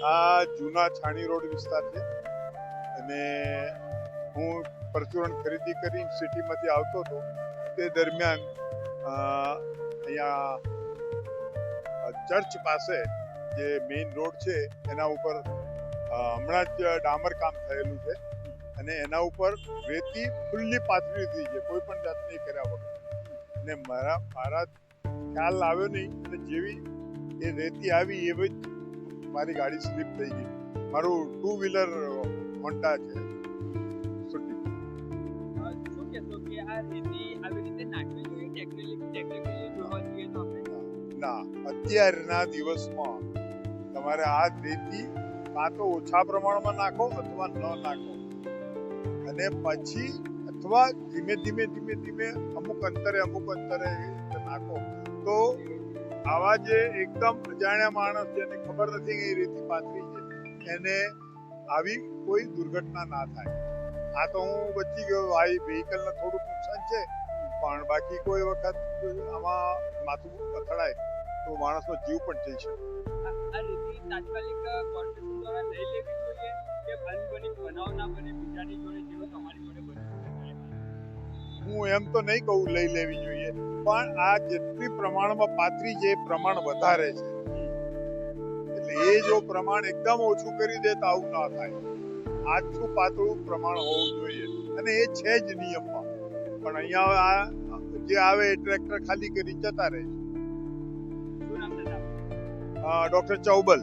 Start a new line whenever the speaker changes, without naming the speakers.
આ જૂના છાણી રોડ વિસ્તાર છે અને હું પરચુરણ ખરીદી કરી સિટીમાંથી આવતો હતો તે દરમિયાન અહીંયા ચર્ચ પાસે જે મેઇન રોડ છે એના ઉપર હમણાં જ ડામર કામ થયેલું છે અને એના ઉપર રેતી ખુલ્લી પાથરી હતી છે, કોઈ પણ જાતની કર્યા વગર. અને મારા ખ્યાલ આવ્યો નહીં અને જેવી એ રેતી આવી એવી જ મારી ગાડી સ્લીપ થઈ ગઈ. મારું 2 વ્હીલર હોન્ડા છે.
શું કહેશો કે આ રેતી આવી રીતે નાખવી જોઈએ ટેકનિકલી જોવા જોઈએ તો આપણે?
ના, અત્યારના દિવસમાં તમારે આ રેતી કાં તો ઓછા પ્રમાણમાં નાખો અથવા ન નાખો અને પછી અથવા ધીમે અમુક અંતરે નાખો તો આવા જે એકદમ અજાણ્યા માણસ જેને ખબર નથી કે એ રેતી પાથરી છે એને આવી કોઈ દુર્ઘટના ના થાય. આ તો હું બચી ગયો, આ વ્હીકલને થોડુંક નુકસાન છે પણ બાકી કોઈ વખત આમાં માથું અથડાય તો માણસનો જીવ પણ જઈ શકે.
આ રેતી તાત્કાલિક કોર્પોરેશન દ્વારા લઈ લેવી જોઈએ કે બની બનાવ ના બને બીજાની જોડે જેવું તમારી જોડે બન્યું?
હું એમ તો નહીં કહું લઈ લેવી જોઈએ, પણ આ જેટલી પ્રમાણમાં પાથરી છે એ પ્રમાણ વધારે છે એટલે એ જો પ્રમાણ એકદમ ઓછું કરી દે તો આવું ના થાય. આછું પાતળું પ્રમાણ હોવું જોઈએ અને એ છે જ નિયમમાં. પણ અહીંયા આ જે આવે એ ટ્રેક્ટર ખાલી કરી જતા રહે છે.
શું નામ દાદા?
ડોક્ટર ચૌબલ.